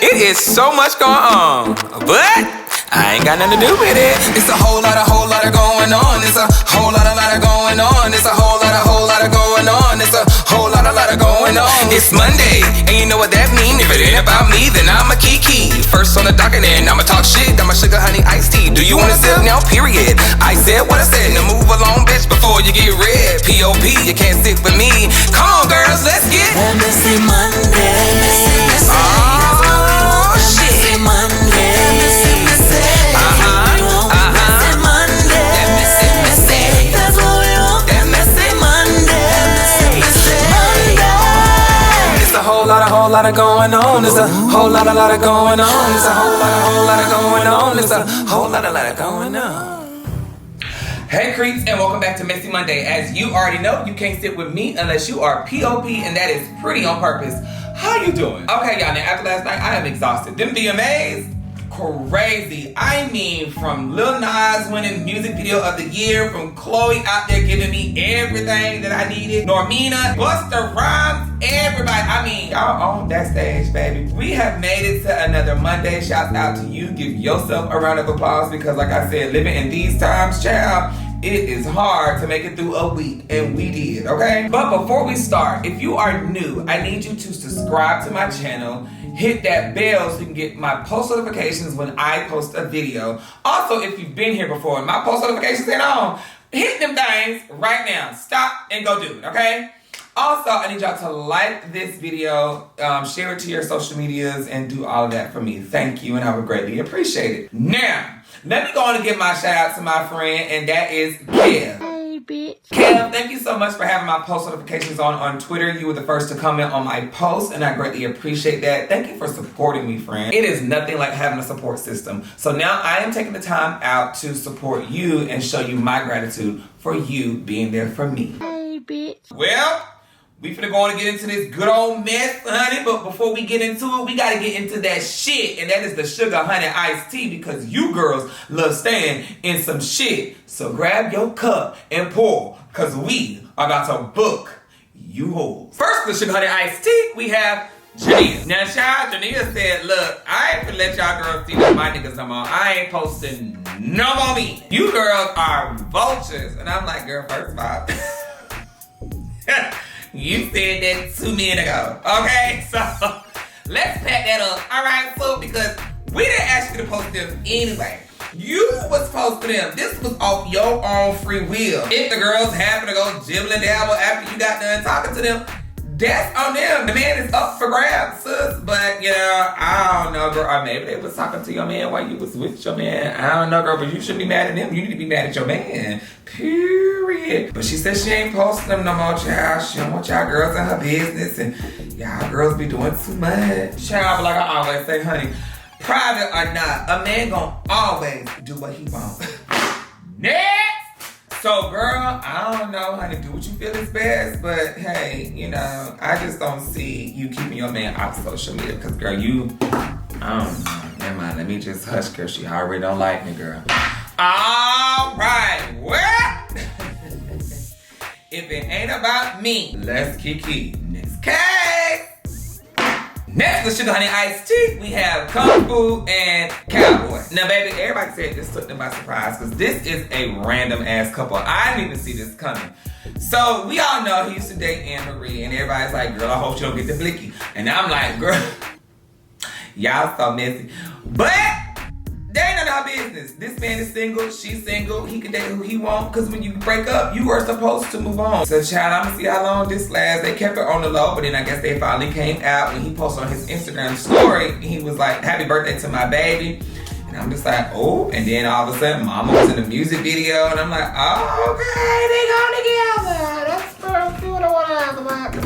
It is so much going on, but I ain't got nothing to do with it. It's a whole lot of going on. It's a whole lot of going on. It's a whole lot of going on. It's a whole lot of going on. It's Monday, and you know what that mean. If it ain't about me, then I'm a kiki. First on the docket, and I'ma talk shit. Got my sugar, honey, iced tea. Do you wanna sip now? Period. I said what I said. Now move along, bitch, before you get red. P.O.P. You can't stick with me. Come on, girls, let's get MessyMonday. Oh shit. Monday. Whole lot of going on. It's a whole lot of going on. It's a whole lot of going on. It's a whole lot of going on. Hey creeps, and welcome back to Messy Monday. As you already know, you can't sit with me unless you are P.O.P. and that is pretty on purpose. How you doing? Okay, y'all, now after last night, I am exhausted. Them VMAs, crazy. I mean, from Lil Nas winning music video of the year, from Chloe out there giving me everything that I needed, Normina, Busta Rhymes, everybody. I mean, y'all on that stage, baby. We have made it to another Monday. Shout out to you. Give yourself a round of applause because, like I said, living in these times, child, it is hard to make it through a week, and we did, okay? But before we start, if you are new, I need you to subscribe to my channel. Hit that bell so you can get my post notifications when I post a video. Also, if you've been here before and my post notifications ain't on, hit them things right now. Stop and go do it, okay? Also, I need y'all to like this video, share it to your social medias, and do all of that for me. Thank you, and I would greatly appreciate it. Now, let me go on and give my shout out to my friend, and that is Kev. Hey, bitch. Kev, thank you so much for having my post notifications on Twitter. You were the first to comment on my post, and I greatly appreciate that. Thank you for supporting me, friend. It is nothing like having a support system. So now I am taking the time out to support you and show you my gratitude for you being there for me. Hey, bitch. Well, we finna go on and get into this good old mess, honey. But before we get into it, we gotta get into that shit. And that is the sugar honey iced tea, because you girls love staying in some shit. So grab your cup and pour, because we are about to book you hoes. First, the sugar honey iced tea, we have Jania. Now, child, Jania said, look, I ain't finna let y'all girls see that my niggas no more. I ain't posting no more me. You girls are vultures. And I'm like, girl, first of all, you said that 2 minutes ago, okay? So, let's pack that up, all right, so, because we didn't ask you to post them anyway. You was posting them. This was off your own free will. If the girls happen to go jibble and dabble after you got done talking to them, that's on them. The man is up for grabs, sis. But, you know, I don't know, girl. Or maybe they was talking to your man while you was with your man. I don't know, girl, but you shouldn't be mad at them. You need to be mad at your man. Period. But she said she ain't posting them no more, child. She don't want y'all girls in her business. And y'all girls be doing too much. Child, but like I always say, honey, private or not, a man gonna always do what he wants. Next! So, girl, I don't know, honey, do what you feel is best, but hey, you know, I just don't see you keeping your man off social media, because, girl, I don't know, never mind, let me just hush, girl, she already don't like me, girl. All right, well, if it ain't about me, let's kiki. Next case. Next, the sugar honey iced tea, we have Kung Fu and Cowboy. Now, baby, everybody said this took them by surprise, because this is a random ass couple. I didn't even see this coming. So, we all know he used to date Anne Marie, and everybody's like, girl, I hope you don't get the blicky. And I'm like, girl, y'all so messy. But they ain't none of our business. This man is single, she's single, he can date who he wants, because when you break up, you are supposed to move on. So, child, I'm gonna see how long this lasts. They kept it on the low, but then I guess they finally came out when he posted on his Instagram story. He was like, happy birthday to my baby. And I'm just like, oh, and then all of a sudden, mama was in the music video, and I'm like, oh, okay, they go together. That's what I want to ask about.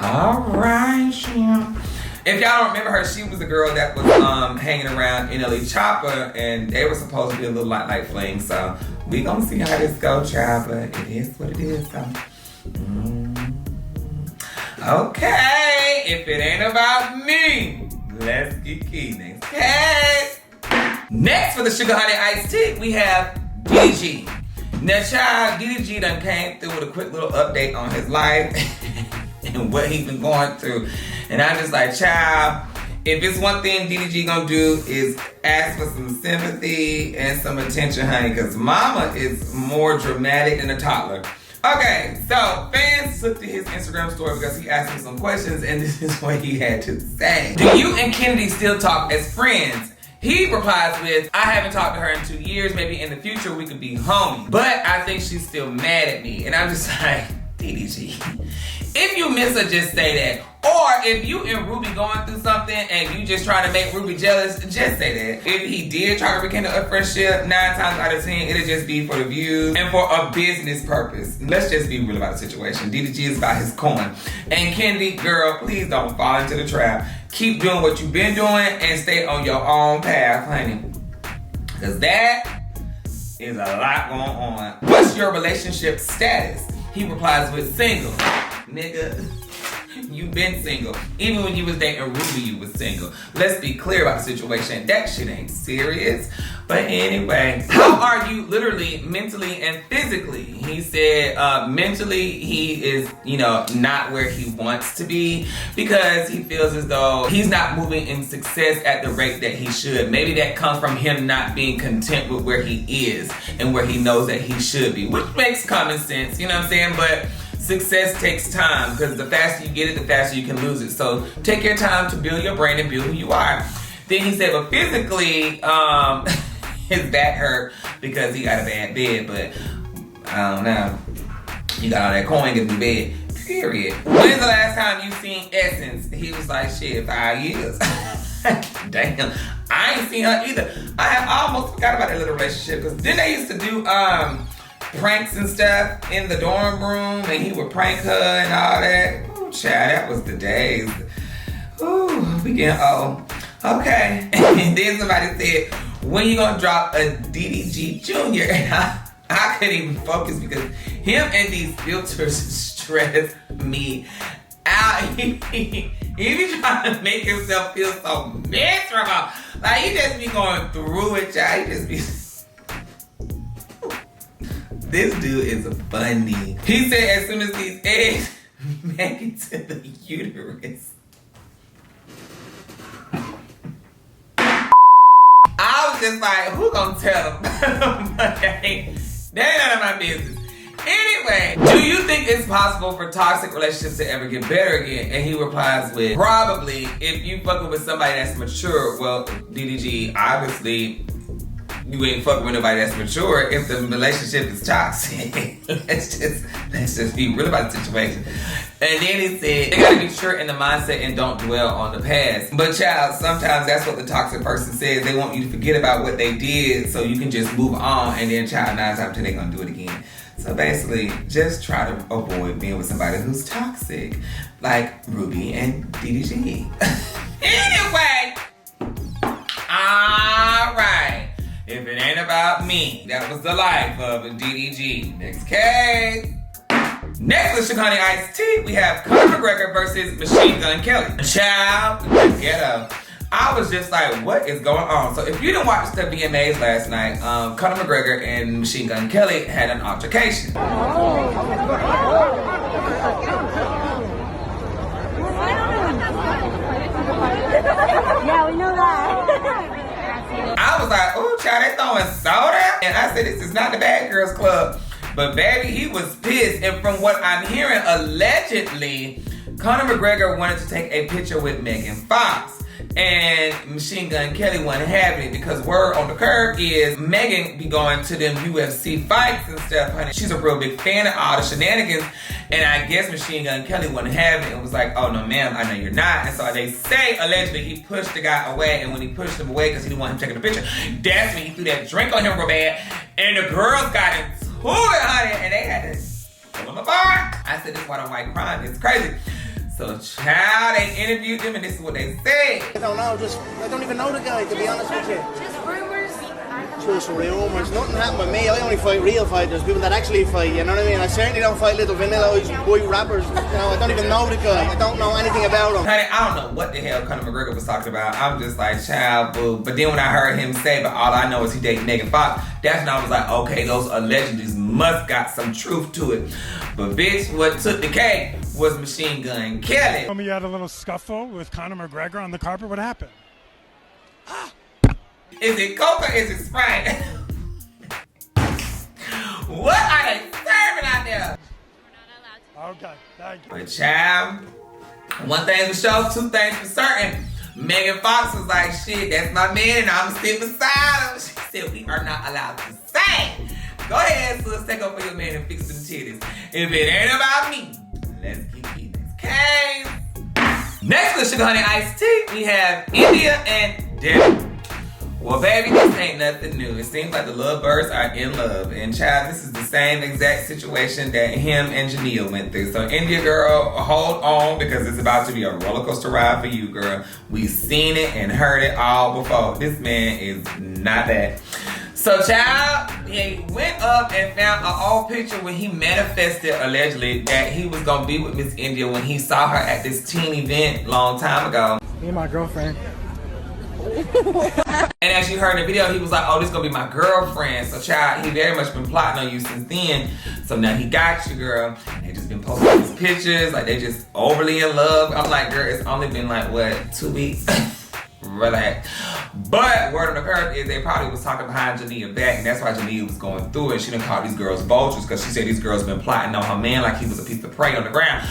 All right, Shim. If y'all don't remember her, she was the girl that was hanging around NLE Chopper, and they were supposed to be a little like fling. So we gonna see how this goes, child, but it is what it is. So okay, if it ain't about me, let's get key. Next case. Next for the sugar honey iced tea, we have DDG. Now, child, DDG done came through with a quick little update on his life and what he's been going through. And I'm just like, child, If it's one thing DDG gonna do is ask for some sympathy and some attention, honey, because mama is more dramatic than a toddler. Okay, so fans took to his Instagram story because he asked him some questions, and this is what he had to say. Do you and Kennedy still talk as friends? He replies with, I haven't talked to her in 2 years. Maybe in the future we could be homies. But I think she's still mad at me. And I'm just like, DDG, if you miss her, just say that. Or if you and Ruby going through something and you just trying to make Ruby jealous, just say that. If he did try to rekindle a friendship, 9 times out of 10, it'll just be for the views and for a business purpose. Let's just be real about the situation. DDG is about his coin. And Kennedy, girl, please don't fall into the trap. Keep doing what you've been doing and stay on your own path, honey. Because that is a lot going on. What's your relationship status? He replies with single. Nigga, you been single. Even when you was dating Ruby, you was single. Let's be clear about the situation. That shit ain't serious. But anyway, how are you literally, mentally, and physically? He said mentally he is, not where he wants to be because he feels as though he's not moving in success at the rate that he should. Maybe that comes from him not being content with where he is and where he knows that he should be, which makes common sense, you know what I'm saying? But success takes time because the faster you get it, the faster you can lose it. So take your time to build your brain and build who you are. Then he said, but physically, his back hurt because he got a bad bed, but I don't know. You got all that coin in the bed, period. When's the last time you seen Essence? He was like, shit, 5 years. Damn, I ain't seen her either. I have almost forgot about that little relationship because then they used to do pranks and stuff in the dorm room and he would prank her and all that. Ooh, child, that was the days. Ooh, we getting old. Okay. And then somebody said, when you gonna drop a DDG Jr.? And I couldn't even focus because him and these filters stress me out. He be trying to make himself feel so miserable. Like he just be going through it, y'all. He just be... This dude is funny. He said as soon as these eggs make it to the uterus, I was just like, who gonna tell them? But that ain't none of my business. Anyway, do you think it's possible for toxic relationships to ever get better again? And he replies with, probably, if you fucking with somebody that's mature. Well, DDG, obviously, you ain't fucking with nobody that's mature if the relationship is toxic. let's just be real about the situation. And then he said, they gotta be sure in the mindset and don't dwell on the past. But child, sometimes that's what the toxic person says. They want you to forget about what they did so you can just move on, and then child, 9 times out of 10 they're gonna do it again. So basically, just try to avoid being with somebody who's toxic, like Ruby and DDG. Anyway, alright. If it ain't about me, that was the life of DDG. Next case. Next with Shakani Ice-T, we have Conor McGregor versus Machine Gun Kelly. Child, ghetto. I was just like, what is going on? So if you didn't watch the VMAs last night, Conor McGregor and Machine Gun Kelly had an altercation. Yeah, we know that. I was like, ooh, child, they throwing soda? And I said, this is not the Bad Girls Club. But baby, he was pissed. And from what I'm hearing, allegedly, Conor McGregor wanted to take a picture with Megan Fox. And Machine Gun Kelly wasn't having it because word on the curb is Megan be going to them UFC fights and stuff, honey. She's a real big fan of all the shenanigans. And I guess Machine Gun Kelly wasn't having it and was like, oh no ma'am, I know you're not. And so they say allegedly he pushed the guy away, and when he pushed him away because he didn't want him taking a picture, that's when he threw that drink on him real bad. And the girls got into it, honey, and they had to pull him apart. I said, this is why the white crime is crazy. So, child, they interviewed them, and this is what they said. I don't know, I don't even know the guy, to be honest with you. Just rumors. Just rumours. Nothing happened with me. I only fight real fighters, people that actually fight, you know what I mean? I certainly don't fight little vanilla boy rappers. You know, I don't even know the guy. I don't know anything about him. Honey, I don't know what the hell Conor McGregor was talking about. I'm just like, child, boo. But then when I heard him say, but all I know is he dated Megan Fox, that's when I was like, okay, those allegedly must got some truth to it. But bitch, what took the cake was Machine Gun Kelly. Told me you had a little scuffle with Conor McGregor on the carpet. What happened? Is it Coke or is it Sprite? What are they serving out there? Okay, thank you. But child, one thing for sure, two things for certain. Megan Fox was like, shit, that's my man and I'ma sit beside him. She said, we are not allowed to sing. Go ahead, sis, take over for your man and fix them titties. If it ain't about me, let's keep eating this case. Next with Sugar Honey Iced Tea, we have India and Devin. Well, baby, this ain't nothing new. It seems like the lovebirds are in love. And child, this is the same exact situation that him and Janelle went through. So India, girl, hold on because it's about to be a roller coaster ride for you, girl. We've seen it and heard it all before. This man is not that. So child, he went up and found an old picture when he manifested, allegedly, that he was gonna be with Miss India when he saw her at this teen event long time ago. Me and my girlfriend. And as you heard in the video, he was like, oh, this is gonna be my girlfriend. So child, he very much been plotting on you since then. So now he got you, girl. They just been posting these pictures, like they just overly in love. I'm like, girl, it's only been like, what, 2 weeks? Relax. But word on the curve is they probably was talking behind Janelle back, and that's why Janelle was going through it. She done called these girls vultures because she said these girls been plotting on her man like he was a piece of prey on the ground.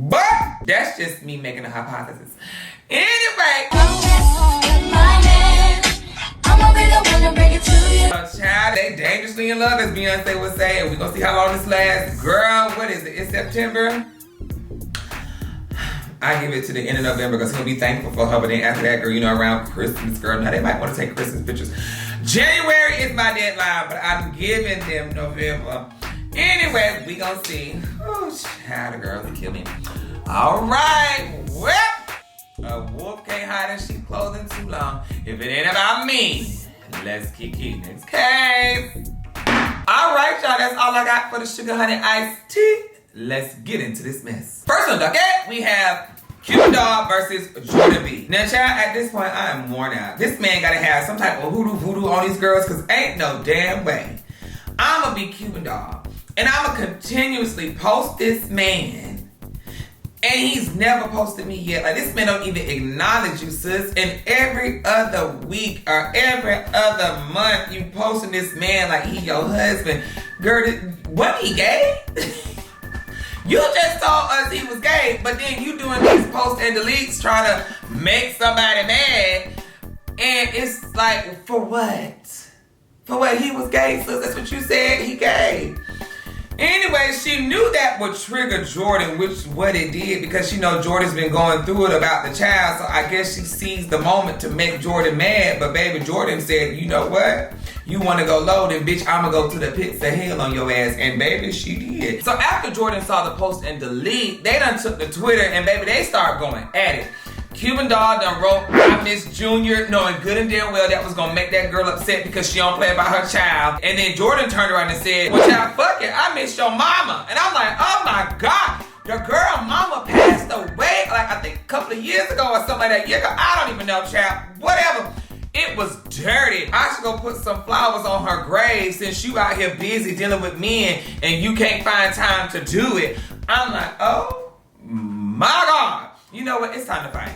But that's just me making a hypothesis. Anyway. Child, they dangerously in love, as Beyonce would say, and we're gonna see how long this lasts. Girl, what is it? It's September. I give it to the end of November because he'll be thankful for her, but then after that, girl, you know, around Christmas, girl, now they might want to take Christmas pictures. January is my deadline, but I'm giving them November. Anyway, we gonna see. Oh, child, the girls will kill me. All right, well, a wolf can't hide in sheep clothing too long. If it ain't about me, let's keep eating this case. All right, y'all, that's all I got for the Sugar Honey Iced Tea. Let's get into this mess. First on the docket, we have Cuban Doll versus JordanB. Now, child, at this point, I am worn out. This man gotta have some type of voodoo on these girls, cause ain't no damn way I'ma be Cuban Doll. And I'ma continuously post this man. And he's never posted me yet. Like, this man don't even acknowledge you, sis. And every other week or every other month, you posting this man like he your husband. Girl, wasn't he gay? You just told us he was gay, but then you doing these posts and deletes trying to make somebody mad. And it's like, for what? For what? He was gay, sis. That's what you said. He gay. Anyway, she knew that would trigger Jordan, which what it did, because you know Jordan's been going through it about the child, so I guess she seized the moment to make Jordan mad. But baby, Jordan said, you know what? You want to go low, then bitch, I'ma go to the pits of hell on your ass. And baby, she did. So after Jordan saw the post and delete, they done took to Twitter and baby, they start going at it. Cuban Doll done wrote, I miss Junior, knowing good and damn well that was gonna make that girl upset because she don't play about her child. And then Jordan turned around and said, well, child, fuck it, I miss your mama. And I'm like, oh my God, the girl mama passed away, like I think a couple of years ago or something like that. Yeah, I don't even know, child, whatever. It was dirty. I should go put some flowers on her grave since you out here busy dealing with men and you can't find time to do it. I'm like, oh my God. You know what? It's time to fight.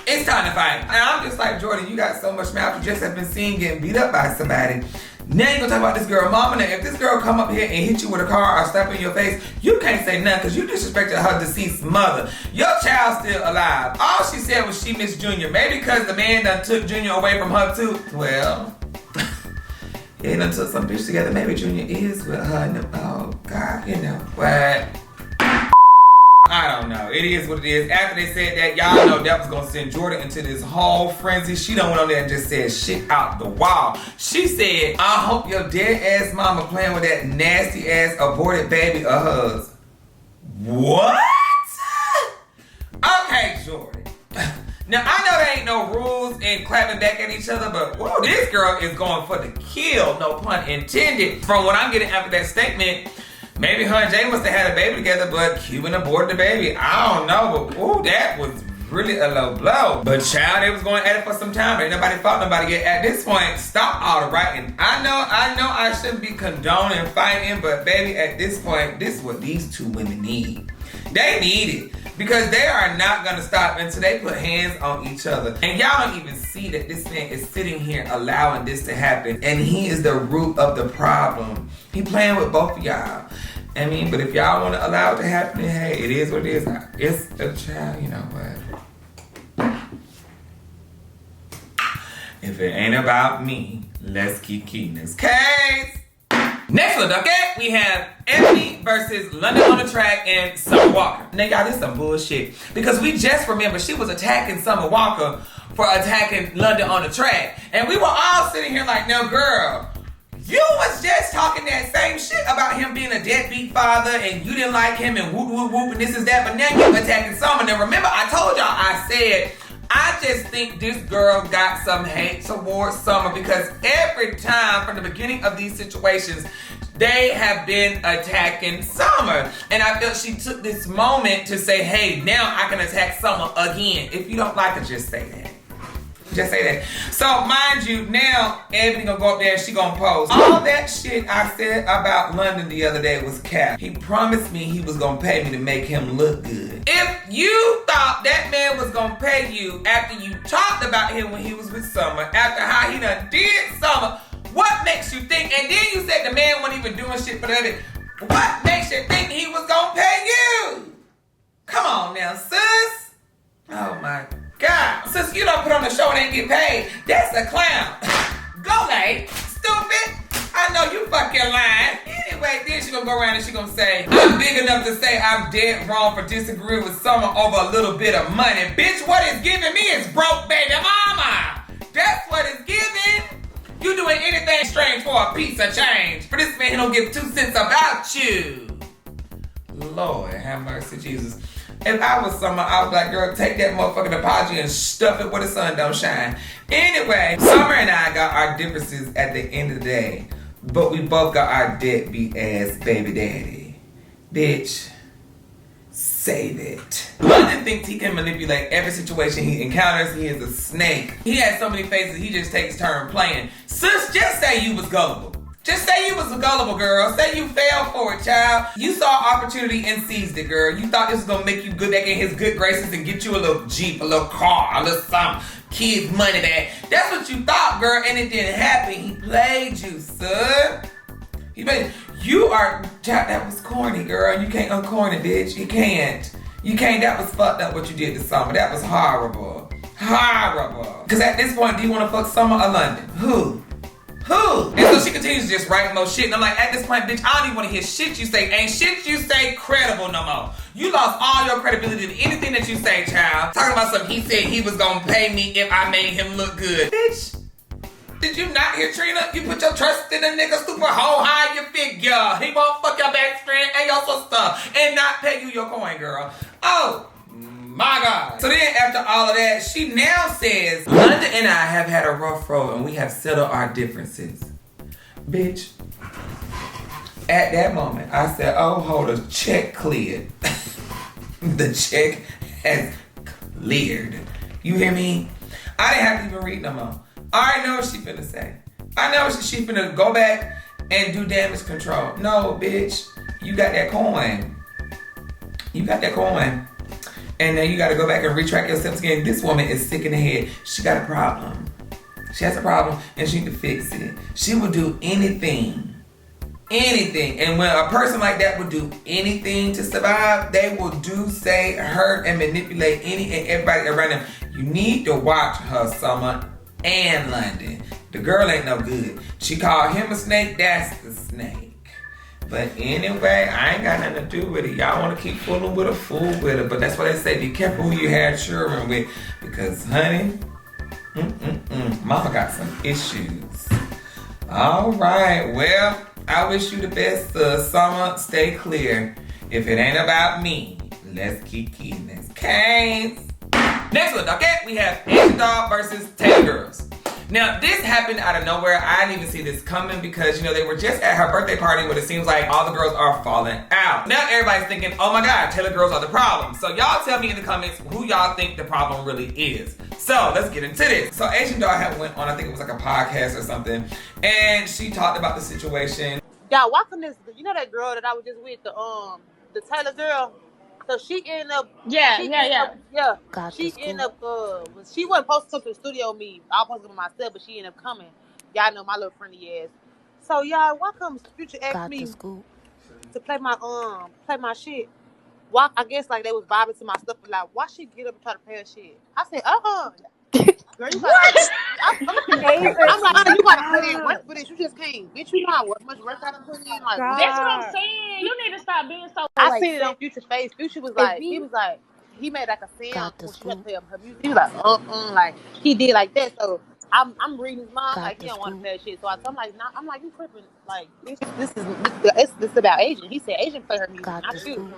It's time to fight. And I'm just like, Jordan, you got so much mouth. You just have been seen getting beat up by somebody. Now you gonna talk about this girl mama. Now, if this girl come up here and hit you with a car or slap in your face, you can't say nothing because you disrespected her deceased mother. Your child's still alive. All she said was she missed Junior. Maybe because the man done took Junior away from her too. Well, he done took some bitch together. Maybe Junior is with her. Oh God, you know what? I don't know. It is what it is. After they said that, y'all know that was gonna send Jordan into this whole frenzy. She done went on there and just said shit out the wall. She said, I hope your dead ass mama playing with that nasty ass aborted baby of hers. What? Okay, Jordan. Now, I know there ain't no rules in clapping back at each other, but whoa, this girl is going for the kill, no pun intended. From what I'm getting after that statement, maybe her and Jay must have had a baby together, but Cuban aborted the baby. I don't know, but ooh, that was really a low blow. But child, they was going at it for some time. Ain't nobody fought nobody yet. At this point, stop all the writing. I know I shouldn't be condoning fighting, but baby, at this point, this is what these two women need. They need it. Because they are not gonna stop until they put hands on each other. And y'all don't even see that this man is sitting here allowing this to happen. And he is the root of the problem. He playing with both of y'all. I mean, but if y'all wanna allow it to happen, hey, it is what it is. It's a child, you know what? If it ain't about me, let's keep this case. Next one, okay? We have Ebony versus London on the track and Summer Walker. Now, y'all, this is some bullshit. Because we just remember she was attacking Summer Walker for attacking London on the track. And we were all sitting here like, no, girl, you was just talking that same shit about him being a deadbeat father and you didn't like him and whoop, whoop, whoop, and this is that. But now you attacking Summer. Now, remember, I told y'all, I said, I just think this girl got some hate towards Summer because every time from the beginning of these situations, they have been attacking Summer. And I felt she took this moment to say, hey, now I can attack Summer again. If you don't like her, just say that. Just say that. So, mind you, now Ebony gonna go up there and she gonna pose. All that shit I said about London the other day was cap. He promised me he was gonna pay me to make him look good. If you thought that man was gonna pay you after you talked about him when he was with Summer, after how he done did Summer, what makes you think, and then you said the man wasn't even doing shit for the other, what makes you think he was gonna pay you? Come on now, sis. Oh my God. Since you don't put on the show and ain't get paid, that's a clown. Go late, stupid. I know you fucking lying. Anyway, then she gonna go around and she gonna say, I'm big enough to say I'm dead wrong for disagreeing with Summer over a little bit of money. Bitch, what it's giving me is broke baby mama. That's what it's giving. You doing anything strange for a piece of change. For this man, he don't give 2 cents about you. Lord, have mercy, Jesus. If I was Summer, I was like, girl, take that motherfucking apology and stuff it where the sun don't shine. Anyway, Summer and I got our differences at the end of the day, but we both got our deadbeat ass baby daddy. Bitch, save it. London thinks he can manipulate every situation he encounters. He is a snake. He has so many faces, he just takes turn playing. Sis, just say you was gullible. Just say you was a gullible girl. Say you fell for it, child. You saw opportunity and seized it, girl. You thought this was gonna make you good back in his good graces and get you a little Jeep, a little car, a little something, kids' money back. That's what you thought, girl, and it didn't happen. He played you, son. He played you. Are, child, that was corny, girl. You can't uncorn it, bitch. You can't. You can't. That was fucked up what you did to Summer. That was horrible. Horrible. Because at this point, do you want to fuck Summer or London? Who? And so she continues to just write more shit. And I'm like, at this point, bitch, I don't even want to hear shit you say. Ain't shit you say credible no more. You lost all your credibility to anything that you say, child. Talking about something he said he was going to pay me if I made him look good. Bitch, did you not hear Trina? You put your trust in a nigga super hoe high your figure. He won't fuck your best friend and your sister and not pay you your coin, girl. Oh. My God. So then after all of that, she now says, London and I have had a rough road and we have settled our differences. Bitch. At that moment, I said, oh, hold on, check cleared. The check has cleared. You hear me? I didn't have to even read no more. I already know what she finna say. I know she finna go back and do damage control. No, bitch. You got that coin. You got that coin. And then you gotta go back and retract your steps again. This woman is sick in the head. She got a problem. She has a problem and she need to fix it. She will do anything. Anything. And when a person like that would do anything to survive, they will do, say, hurt, and manipulate any and everybody around them. You need to watch her, Summer and London. The girl ain't no good. She called him a snake, that's the snake. But anyway, I ain't got nothing to do with it. Y'all want to keep fooling with her, fool with her. But that's why they say be careful who you have children with. Because, honey, mama got some issues. All right, well, I wish you the best, Summer. Stay clear. If it ain't about me, let's keep this case. Next one, okay? We have AsianDoll versus TaylorGirlz. Now, this happened out of nowhere. I didn't even see this coming because, you know, they were just at her birthday party where it seems like all the girls are falling out. Now, everybody's thinking, oh my God, TaylorGirlz are the problem. So y'all tell me in the comments who y'all think the problem really is. So let's get into this. So AsianDoll had went on, I think it was like a podcast or something, and she talked about the situation. Y'all watching this, you know that girl that I was just with, the Taylor girl? So she ended up. Yeah. She ended up. She wasn't supposed to come to the studio with me. I was supposed to go myself, but she ended up coming. Y'all know my little friendly ass. So y'all, why come Future asked me to play my shit? Why? I guess like they was vibing to my stuff, but like, why she get up and try to play her shit? I said, girl, you gotta. I'm like, you gotta put in work for this. You just can't. Bitch, you know how much work I done put in. Like, That's what I'm saying. You need to stop being so. I seen it on Future's face. Future was like, he made like a sound when she went to play her music. He was like, like he did like that. So I'm reading his mind like he don't want to play that shit. So I'm like, nah, I'm like, you tripping? Like this is about Asian. He said Asian play her music, not you.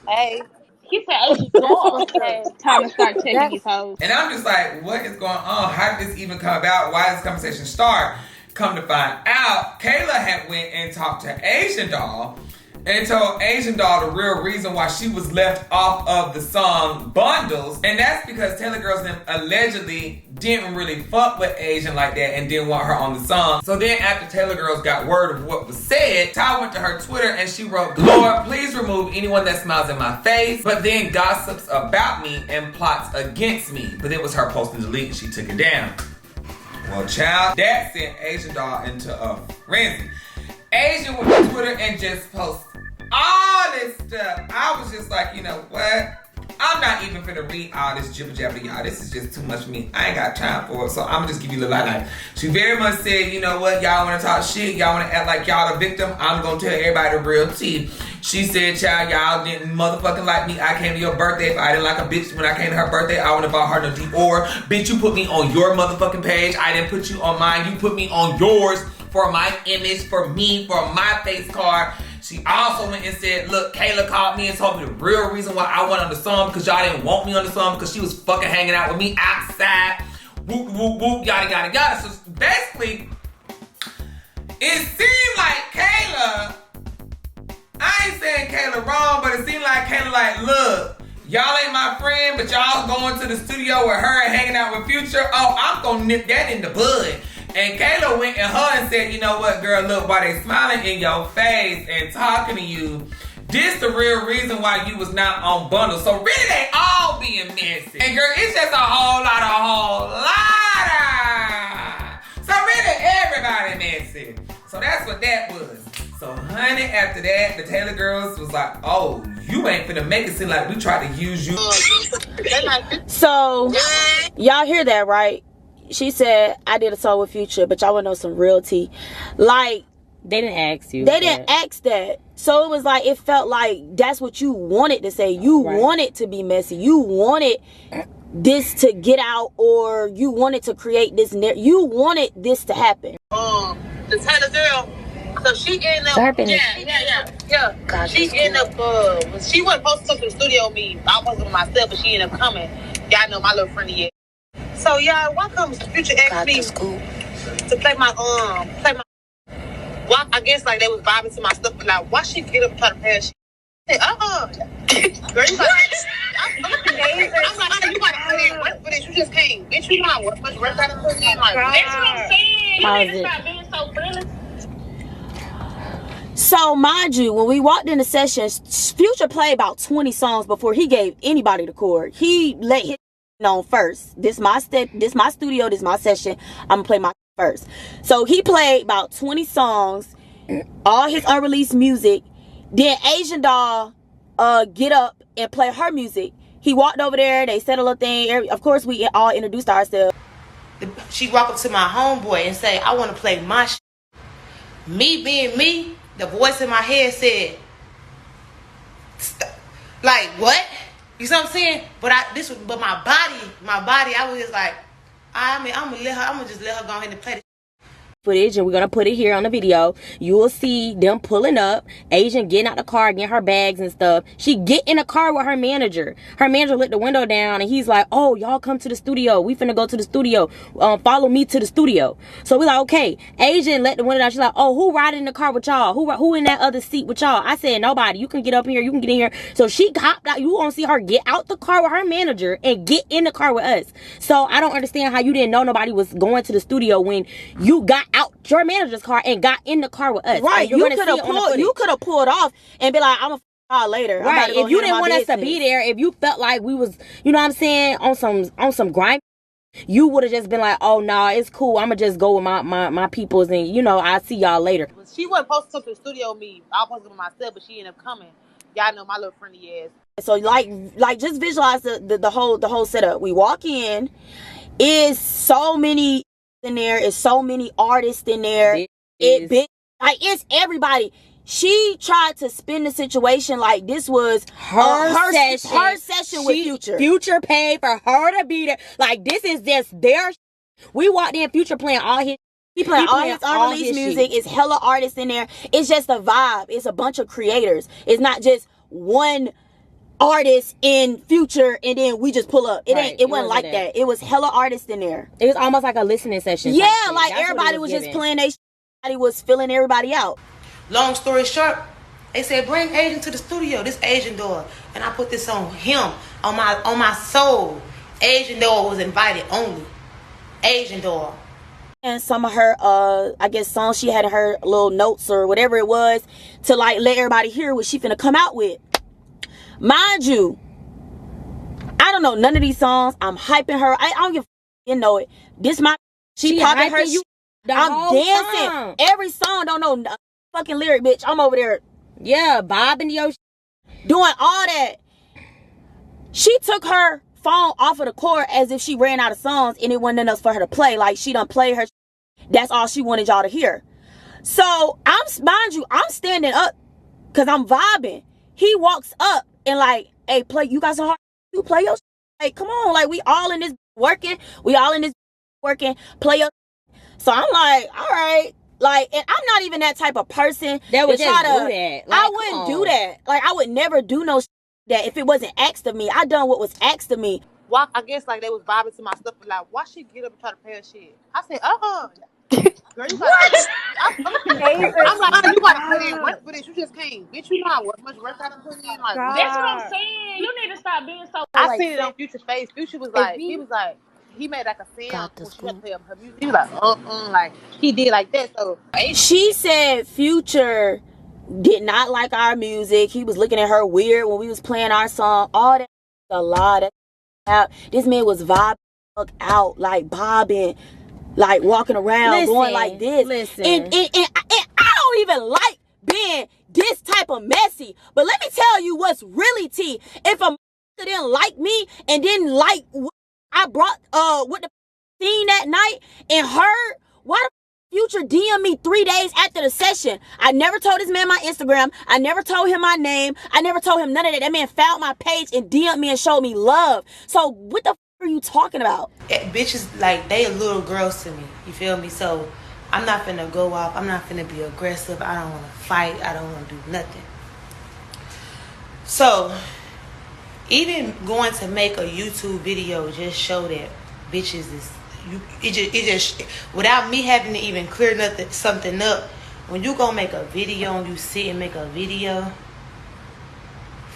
Hey. He said AsianDoll. Time to start checking these hoes. And I'm just like, what is going on? How did this even come about? Why did this conversation start? Come to find out, Kayla had went and talked to AsianDoll and told AsianDoll the real reason why she was left off of the song Bundles. And that's because TaylorGirlz them allegedly didn't really fuck with Asian like that and didn't want her on the song. So then after TaylorGirlz got word of what was said, Ty went to her Twitter and she wrote, Lord, please remove anyone that smiles in my face, but then gossips about me and plots against me. But it was her post and delete and she took it down. Well, child, that sent AsianDoll into a frenzy. Asian went to Twitter and just posted all this stuff. I was just like, you know what? I'm not even finna read all this jibber jabber, y'all. This is just too much for me. I ain't got time for it, so I'm gonna just give you a little highlight. She very much said, you know what? Y'all wanna talk shit? Y'all wanna act like y'all a victim? I'm gonna tell everybody the real tea. She said, child, y'all didn't motherfucking like me. I came to your birthday. If I didn't like a bitch when I came to her birthday, I wouldn't have bought her no Dior. Bitch, you put me on your motherfucking page. I didn't put you on mine. You put me on yours for my image, for me, for my face card. She also went and said, look, Kayla called me and told me the real reason why I went on the song because y'all didn't want me on the song because she was fucking hanging out with me outside. Whoop, whoop, whoop, yada, yada, yada. So basically, it seemed like Kayla, I ain't saying Kayla wrong, but it seemed like Kayla like, look, y'all ain't my friend, but y'all going to the studio with her and hanging out with Future. Oh, I'm gonna nip that in the bud. And Kayla went at her and said, you know what, girl, look, while they smiling in your face and talking to you, this the real reason why you was not on Bundle. So really, they all being messy. And girl, it's just a whole lot. So really, everybody messy. So that's what that was. So honey, after that, the TaylorGirlz was like, oh, you ain't finna make it seem like we tried to use you. So, y'all hear that, right? She said, I did a song with Future, but y'all want to know some real tea. Like, they didn't ask you. They didn't ask that. So it was like, it felt like that's what you wanted to say. You wanted to be messy. You wanted this to get out, or you wanted to create this. You wanted this to happen. The Taylor girl. So she ended up. Yeah. God, she ended up. She wasn't supposed to come to the studio with me. I wasn't with myself, but she ended up coming. Y'all know my little friendly ass. So y'all, why comes Future asked me to play my Well, I guess like they was vibing to my stuff, but like, why she get up and try to play her shit? I said, girl, you gotta. I'm like, you gotta put in work for this. You just can't. Bitch, you know how much work I done put in. Like, that's what I'm saying. You need to stop being so friendly. So mind you, when we walked in the sessions, Future played about 20 songs before he gave anybody the chord. He let his on first. This my studio, this my session. I'm gonna play my first. So he played about 20 songs, all his unreleased music. Then AsianDoll get up and play her music. He walked over there, they said a little thing. Of course, we all introduced ourselves. She walked up to my homeboy and say, I want to play my shit. Me being me, the voice in my head said, like, what? You see what I'm saying? But my body, I was just like, I'm gonna just let her go ahead and play this. Footage, and we're gonna put it here on the video. You will see them pulling up, Asian getting out the car, getting her bags and stuff. She get in the car with her manager. Her manager let the window down, and he's like, oh, y'all come to the studio. We finna go to the studio. Follow me to the studio. So we like, okay. Asian let the window down. She's like, oh, who riding in the car with y'all? Who in that other seat with y'all? I said, nobody. You can get up here. You can get in here. So she hopped out. You gonna see her get out the car with her manager and get in the car with us. So I don't understand how you didn't know nobody was going to the studio when you got out your manager's car and got in the car with us. Right. You could have pulled off and be like, I'm a later. Right. If you didn't want us to be there, if you felt like we was, you know what I'm saying, on some grind, you would have just been like, oh, nah, it's cool. I'm going to just go with my peoples and, you know, I'll see y'all later. She wasn't supposed to come to the studio with me. I was supposed to go with myself, but she ended up coming. Y'all know my little friendly ass. So, like just visualize the whole setup. We walk in. Is so many in there. Is so many artists in there. It's everybody. She tried to spin the situation like this was her session with Future. Future paid for her to be there. Like, this is just their. We walked in, Future playing all his. He playing all his unreleased music. It's hella artists in there. It's just a vibe. It's a bunch of creators. It's not just one artist in Future and then we just pull up. It wasn't like that. It was hella artists in there. It was almost like a listening session. Yeah, like everybody was just playing. Everybody was filling everybody out. Long story short, they said bring Asian to the studio. This AsianDoll, and I put this on him, on my soul. AsianDoll was invited only. AsianDoll. And some of her, I guess songs she had in her little notes or whatever it was to like let everybody hear what she finna come out with. Mind you, I don't know none of these songs. I'm hyping her. I don't give you know it. This my she popping her. I'm dancing. Time. Every song don't know fucking lyric, bitch. I'm over there. Yeah, bobbing your doing all that. She took her phone off of the cord as if she ran out of songs and it wasn't nothing else for her to play. Like she done played her. That's all she wanted y'all to hear. So mind you, I'm standing up because I'm vibing. He walks up and like, hey, you got some hard. You play your. Like, come on, like we all in this working. We all in this working. Play your. So I'm like, all right. Like, and I'm not even that type of person that would just do that. Like, I wouldn't do that. Like, I would never do no that if it wasn't asked of me. I done what was asked of me. Well, I guess like they was vibing to my stuff, but like, why she get up and try to play her shit? I said, girl, you what? I'm like, you gotta put in work for this. You just came, bitch. You know how much work I done put in. Like, that's what I'm saying. You need to stop being so. I seen it on Future's face. Future was like, he made like a sound when she had to play her music. He was like, like he did like that. So she said Future did not like our music. He was looking at her weird when we was playing our song. All that a lot of out. This man was vibing out, like bobbing, like walking around, going like this. And I don't even like being this type of messy. But let me tell you what's really tea. If a didn't like me and didn't like what I brought with the scene that night and heard, why the Future DM me 3 days after the session? I never told this man my Instagram. I never told him my name. I never told him none of that. That man found my page and DM'd me and showed me love. So what the are you talking about? Bitches, like, they little girls to me. You feel me? So I'm not finna go off. I'm not finna be aggressive. I don't want to fight. I don't want to do nothing. So even going to make a YouTube video just show that bitches is it just without me having to even clear something up. When you go make a video and you sit and make a video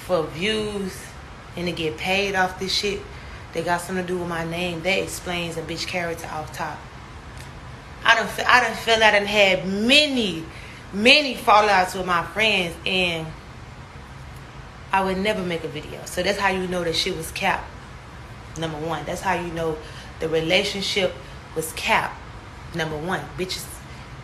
for views and to get paid off this shit, they got something to do with my name. That explains a bitch character off top. I done feel I done had many fallouts with my friends and I would never make a video. So that's how you know that shit was capped. Number one. That's how you know the relationship was capped. Number one. Bitches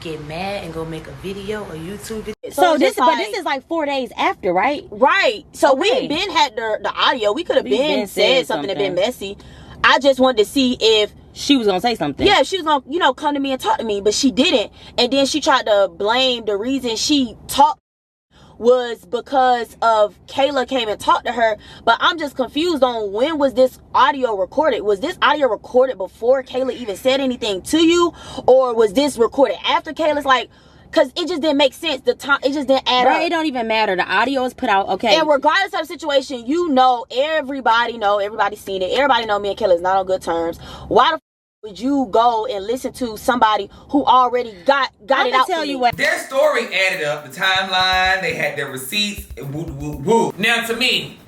get mad and go make a video, a YouTube video. So this is like 4 days after, right? Right. So we been had the audio. We could have been said something that been messy. I just wanted to see if she was gonna say something. Yeah, she was gonna, come to me and talk to me, but she didn't. And then she tried to blame the reason she talked was because of Kayla came and talked to her. But I'm just confused on when was this audio recorded? Was this audio recorded before Kayla even said anything to you? Or was this recorded after Kayla's because it just didn't make sense. The time, it just didn't add up. It don't even matter. The audio is put out, okay. And regardless of the situation, everybody's seen it. Everybody know me and Kayla is not on good terms. Why the would you go and listen to somebody who already got it out? Tell you what, their story added up, the timeline, they had their receipts, woo, woo, woo. Now to me,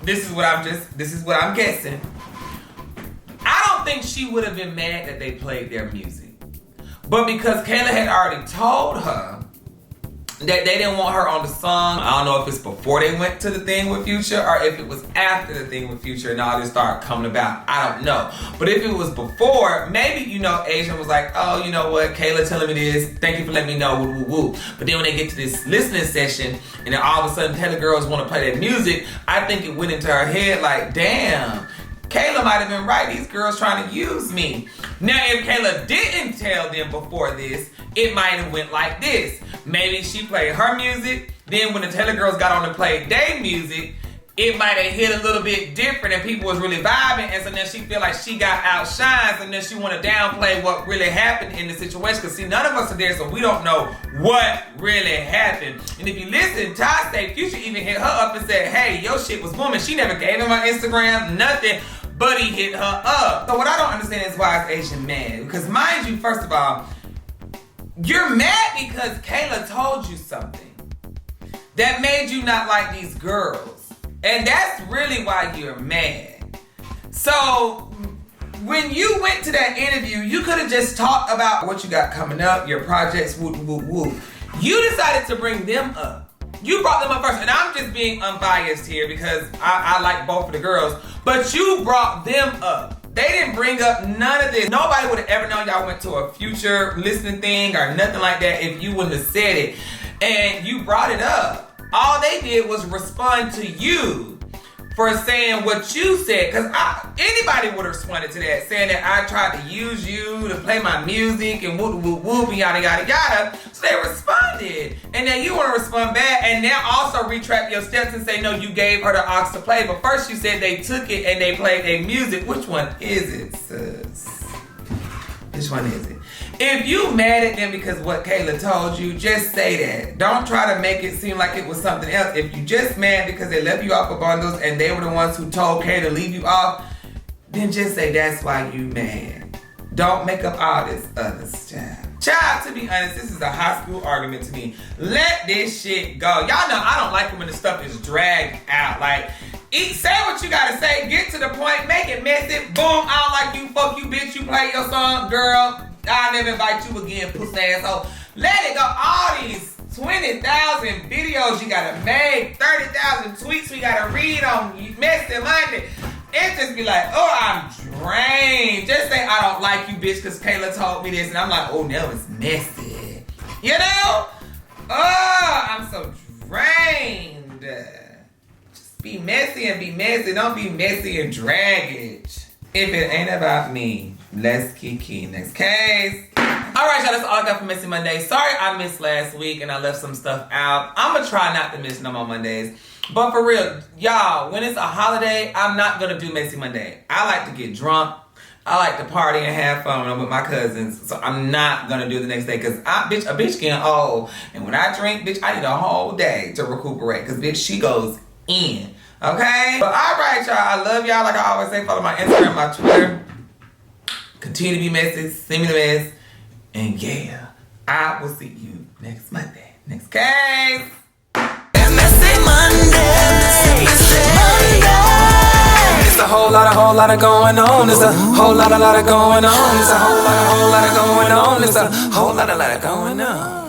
this is what I'm guessing. I don't think she would have been mad that they played their music. But because Kayla had already told her that they didn't want her on the song. I don't know if it's before they went to the thing with Future or if it was after the thing with Future and all this started coming about. I don't know. But if it was before, maybe, you know, Asian was like, oh, you know what, Kayla telling me this. Thank you for letting me know, woo, woo, woo. But then when they get to this listening session and then all of a sudden TaylorGirlz want to play that music, I think it went into her head like, damn, Kayla might have been right. These girls trying to use me. Now, if Kayla didn't tell them before this, it might have went like this. Maybe she played her music, then when the TaylorGirlz got on and played their music, it might have hit a little bit different and people was really vibing, and so then she feel like she got outshined, and then she want to downplay what really happened in the situation. Because see, none of us are there, so we don't know what really happened. And if you listen, Ty say Future even hit her up and said, hey, your shit was booming. She never gave him her Instagram, nothing, but he hit her up. So what I don't understand is why is Asian mad? Because mind you, first of all, you're mad because Kayla told you something that made you not like these girls. And that's really why you're mad. So when you went to that interview, you could have just talked about what you got coming up, your projects, woo, woo, woo. You decided to bring them up. You brought them up first. And I'm just being unbiased here because I like both of the girls. But you brought them up. They didn't bring up none of this. Nobody would have ever known y'all went to a Future listening thing or nothing like that if you wouldn't have said it. And you brought it up. All they did was respond to you for saying what you said. Because anybody would have responded to that, saying that I tried to use you to play my music and whoop, whoop, whoop, yada, yada, yada. So they responded. And then you want to respond back and now also retract your steps and say, no, you gave her the aux to play. But first you said they took it and they played their music. Which one is it, sis? Which one is it? If you mad at them because what Kayla told you, just say that. Don't try to make it seem like it was something else. If you just mad because they left you off of bundles and they were the ones who told Kay to leave you off, then just say that's why you mad. Don't make up all this other stuff. Child, to be honest, this is a high school argument to me. Let this shit go. Y'all know I don't like it when the stuff is dragged out. Like, say what you gotta say, get to the point, make it messy. Boom, I don't like you, fuck you, bitch, you play your song, girl. I'll never invite you again, pussy asshole. Let it go. All these 20,000 videos you gotta make, 30,000 tweets we gotta read on MessyMonday. It just be like, oh, I'm drained. Just say I don't like you, bitch, because Kayla told me this. And I'm like, oh, no, it's messy. You know? Oh, I'm so drained. Just be messy and be messy. Don't be messy and drag it. If it ain't about me, let's kiki. Next case. All right, y'all, that's all I got for MessyMonday. Sorry I missed last week and I left some stuff out. I'm going to try not to miss no more Mondays. But for real, y'all, when it's a holiday, I'm not going to do MessyMonday. I like to get drunk. I like to party and have fun with my cousins. So I'm not going to do it the next day because a bitch getting old. And when I drink, bitch, I need a whole day to recuperate because, bitch, she goes in. Okay? But all right, y'all. I love y'all. Like I always say, follow my Instagram, my Twitter. Continue to be messy. Send me the mess. And yeah, I will see you next Monday. Next case. It's a whole lot of going on. It's a whole lot of going on. It's a whole lot of going on. It's a whole lot of going on.